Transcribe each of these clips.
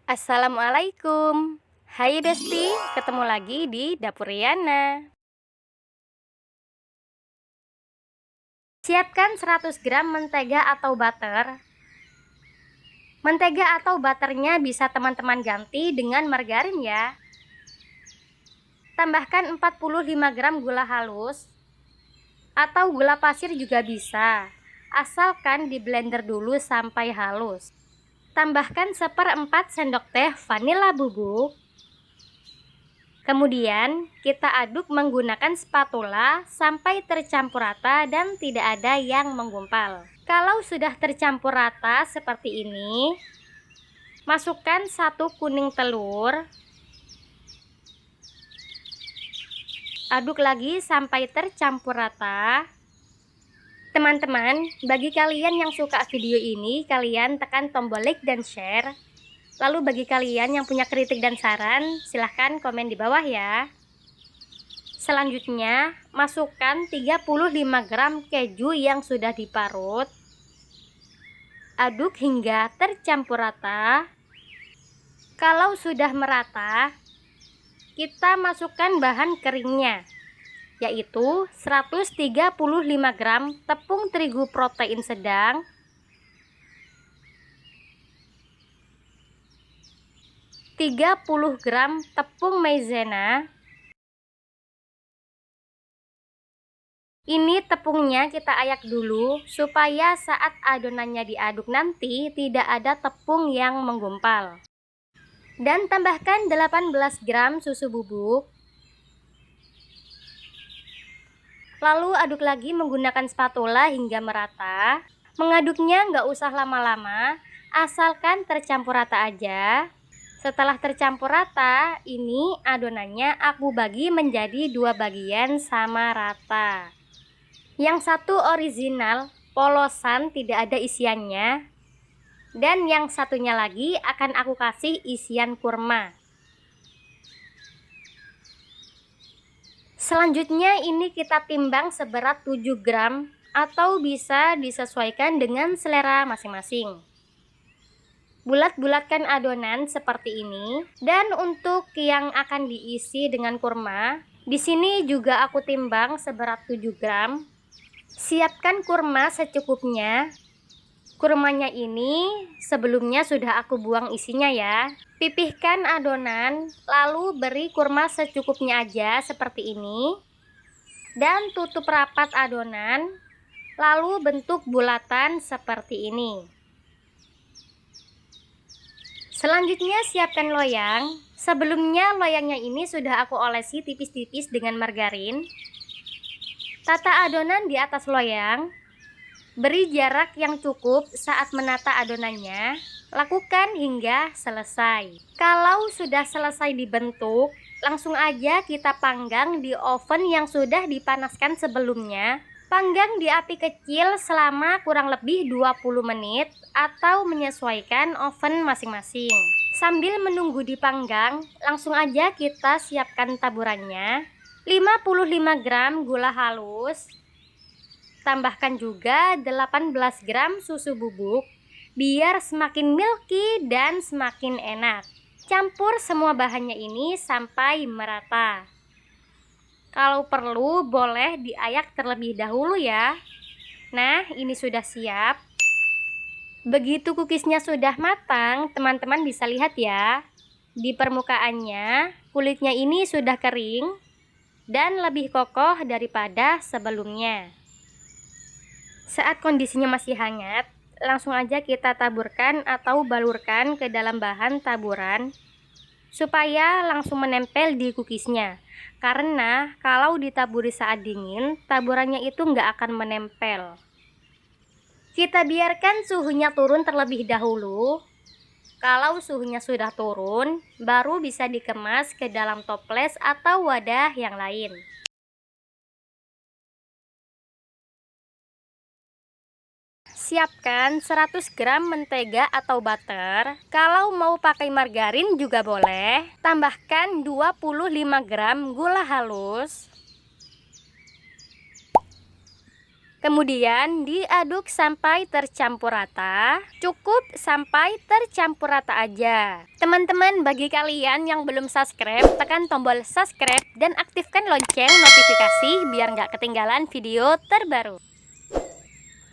Assalamualaikum. Hai Besti, ketemu lagi di Dapur Riana. Siapkan 100 gram mentega atau butter. Mentega atau butternya bisa teman-teman ganti dengan margarin ya. Tambahkan 45 gram gula halus atau gula pasir juga bisa, asalkan di blender dulu sampai halus. Tambahkan 1/4 sendok teh vanila bubuk. Kemudian kita aduk menggunakan spatula sampai tercampur rata dan tidak ada yang menggumpal. Kalau sudah tercampur rata seperti ini, masukkan 1 kuning telur. Aduk lagi sampai tercampur rata. Teman-teman, bagi kalian yang suka video ini, kalian tekan tombol like dan share. Lalu bagi kalian yang punya kritik dan saran, silahkan komen di bawah ya. Selanjutnya, masukkan 35 gram keju yang sudah diparut. Aduk hingga tercampur rata. Kalau sudah merata, kita masukkan bahan keringnya, yaitu 135 gram tepung terigu protein sedang, 30 gram tepung maizena. Ini tepungnya kita ayak dulu supaya saat adonannya diaduk nanti tidak ada tepung yang menggumpal. Dan tambahkan 18 gram susu bubuk. Lalu aduk lagi menggunakan spatula hingga merata. Mengaduknya nggak usah lama-lama, asalkan tercampur rata aja. Setelah tercampur rata, ini adonannya aku bagi menjadi 2 bagian sama rata. Yang satu original, polosan, tidak ada isiannya. Dan yang satunya lagi akan aku kasih isian kurma. Selanjutnya ini kita timbang seberat 7 gram atau bisa disesuaikan dengan selera masing-masing. Bulat-bulatkan adonan seperti ini. Dan untuk yang akan diisi dengan kurma, di sini juga aku timbang seberat 7 gram. Siapkan kurma secukupnya. Kurmanya ini sebelumnya sudah aku buang isinya ya. Pipihkan adonan, lalu beri kurma secukupnya aja seperti ini. Dan tutup rapat adonan, lalu bentuk bulatan seperti ini. Selanjutnya siapkan loyang. Sebelumnya loyangnya ini sudah aku olesi tipis-tipis dengan margarin. Tata adonan di atas loyang. Beri jarak yang cukup saat menata adonannya. Lakukan hingga selesai. Kalau sudah selesai dibentuk, langsung aja kita panggang di oven yang sudah dipanaskan sebelumnya. Panggang di api kecil selama kurang lebih 20 menit atau menyesuaikan oven masing-masing. Sambil menunggu dipanggang, langsung aja kita siapkan taburannya. 55 gram gula halus. Tambahkan juga 18 gram susu bubuk biar semakin milky dan semakin enak. Campur semua bahannya ini sampai merata. Kalau perlu boleh diayak terlebih dahulu ya. Nah, ini sudah siap. Begitu cookiesnya sudah matang, teman-teman bisa lihat ya. Di permukaannya, kulitnya ini sudah kering dan lebih kokoh daripada sebelumnya. Saat kondisinya masih hangat, langsung aja kita taburkan atau balurkan ke dalam bahan taburan supaya langsung menempel di cookiesnya. Karena kalau ditaburi saat dingin, taburannya itu nggak akan menempel. Kita biarkan suhunya turun terlebih dahulu. Kalau suhunya sudah turun, baru bisa dikemas ke dalam toples atau wadah yang lain. Siapkan 100 gram mentega atau butter. Kalau mau pakai margarin juga boleh. Tambahkan 25 gram gula halus. Kemudian diaduk sampai tercampur rata. Cukup sampai tercampur rata aja. Teman-teman, bagi kalian yang belum subscribe, tekan tombol subscribe dan aktifkan lonceng notifikasi biar nggak ketinggalan video terbaru.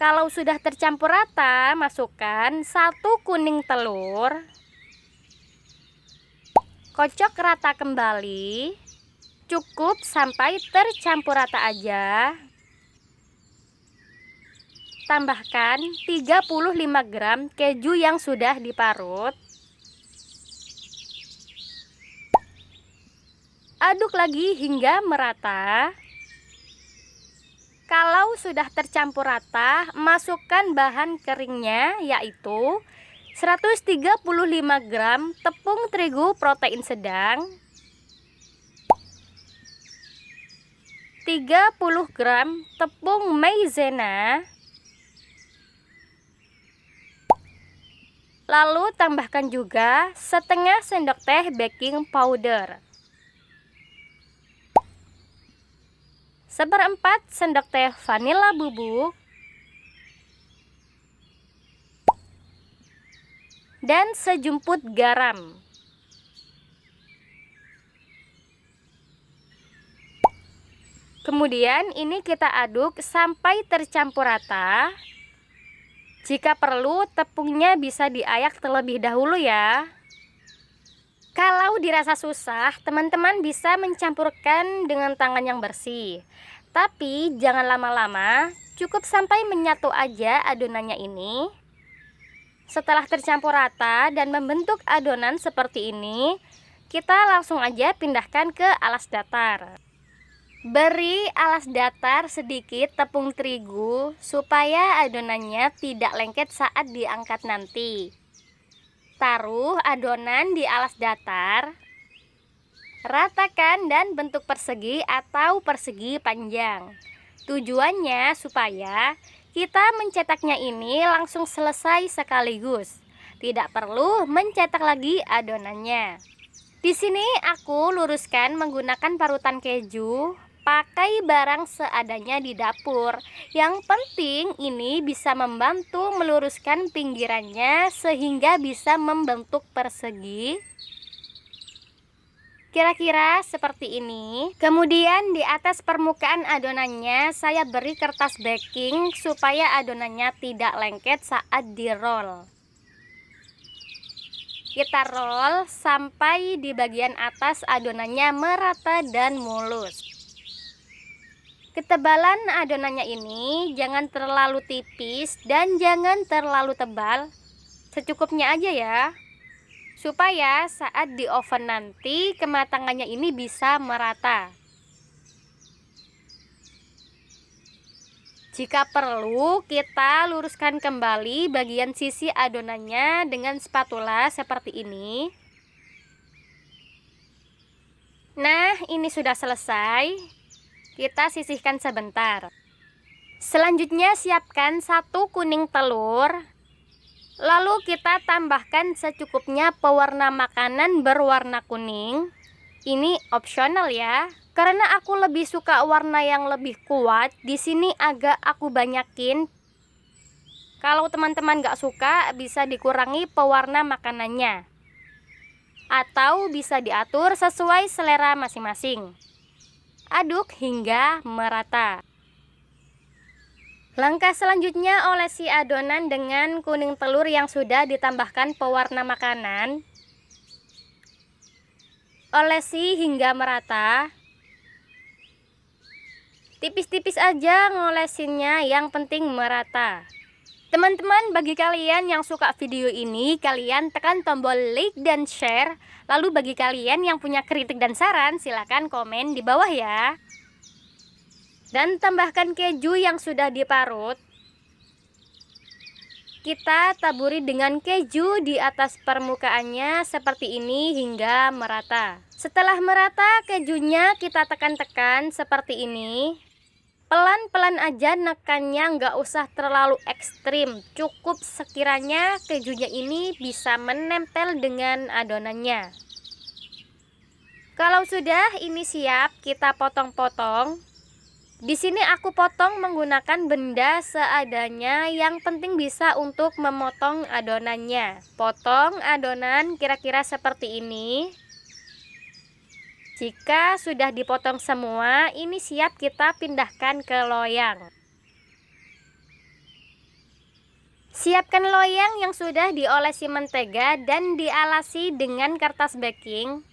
Kalau sudah tercampur rata, masukkan 1 kuning telur. Kocok rata kembali. Cukup sampai tercampur rata aja. Tambahkan 35 gram keju yang sudah diparut. Aduk lagi hingga merata. Kalau sudah tercampur rata, masukkan bahan keringnya, yaitu 135 gram tepung terigu protein sedang, 30 gram tepung maizena, lalu tambahkan juga setengah sendok teh baking powder, 1/4 sendok teh vanila bubuk, dan sejumput garam. Kemudian ini kita aduk sampai tercampur rata. Jika perlu, tepungnya bisa diayak terlebih dahulu ya. Kalau dirasa susah, teman-teman bisa mencampurkan dengan tangan yang bersih. Tapi jangan lama-lama, cukup sampai menyatu aja adonannya ini. Setelah tercampur rata dan membentuk adonan seperti ini, kita langsung aja pindahkan ke alas datar. Beri alas datar sedikit tepung terigu supaya adonannya tidak lengket saat diangkat nanti. Taruh adonan di alas datar. Ratakan dan bentuk persegi atau persegi panjang. Tujuannya supaya kita mencetaknya ini langsung selesai sekaligus. Tidak perlu mencetak lagi adonannya. Di sini aku luruskan menggunakan parutan keju. Pakai barang seadanya di dapur. Yang penting ini bisa membantu meluruskan pinggirannya sehingga bisa membentuk persegi. Kira-kira seperti ini. Kemudian di atas permukaan adonannya saya beri kertas baking supaya adonannya tidak lengket saat di roll. Kita roll sampai di bagian atas adonannya merata dan mulus. Ketebalan adonannya ini jangan terlalu tipis dan jangan terlalu tebal. Secukupnya aja ya. Supaya saat di oven nanti kematangannya ini bisa merata. Jika perlu, kita luruskan kembali bagian sisi adonannya dengan spatula seperti ini. Nah, ini sudah selesai. Kita sisihkan sebentar. Selanjutnya siapkan 1 kuning telur. Lalu kita tambahkan secukupnya pewarna makanan berwarna kuning. Ini opsional ya. Karena aku lebih suka warna yang lebih kuat, di sini agak aku banyakin. Kalau teman-teman gak suka, bisa dikurangi pewarna makanannya. Atau bisa diatur sesuai selera masing-masing. Aduk hingga merata. Langkah selanjutnya olesi adonan dengan kuning telur yang sudah ditambahkan pewarna makanan. Olesi hingga merata. Tipis-tipis aja ngolesinnya, yang penting merata. Teman-teman, bagi kalian yang suka video ini, kalian tekan tombol like dan share. Lalu bagi kalian yang punya kritik dan saran, silakan komen di bawah ya. Dan tambahkan keju yang sudah diparut. Kita taburi dengan keju di atas permukaannya seperti ini hingga merata. Setelah merata, kejunya kita tekan-tekan seperti ini. Pelan-pelan aja nekannya, nggak usah terlalu ekstrim. Cukup sekiranya kejunya ini bisa menempel dengan adonannya. Kalau sudah ini siap, kita potong-potong. Di sini aku potong menggunakan benda seadanya, yang penting bisa untuk memotong adonannya. Potong adonan kira-kira seperti ini. Jika sudah dipotong semua, ini siap kita pindahkan ke loyang. Siapkan loyang yang sudah diolesi mentega dan dialasi dengan kertas baking.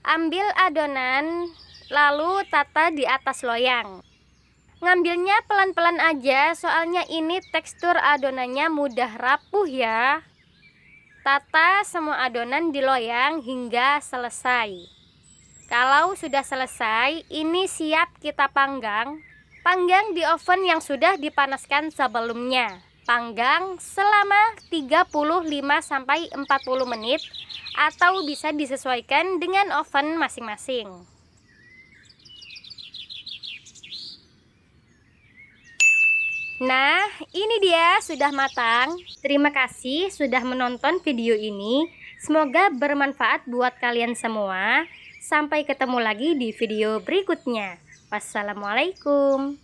Ambil adonan, lalu tata di atas loyang. Ngambilnya pelan-pelan aja, soalnya ini tekstur adonannya mudah rapuh ya. Tata semua adonan di loyang hingga selesai. Kalau sudah selesai, ini siap kita panggang. Panggang di oven yang sudah dipanaskan sebelumnya. Panggang selama 35-40 menit, atau bisa disesuaikan dengan oven masing-masing. Nah, ini dia sudah matang. Terima kasih sudah menonton video ini. Semoga bermanfaat buat kalian semua. Sampai ketemu lagi di video berikutnya. Wassalamualaikum.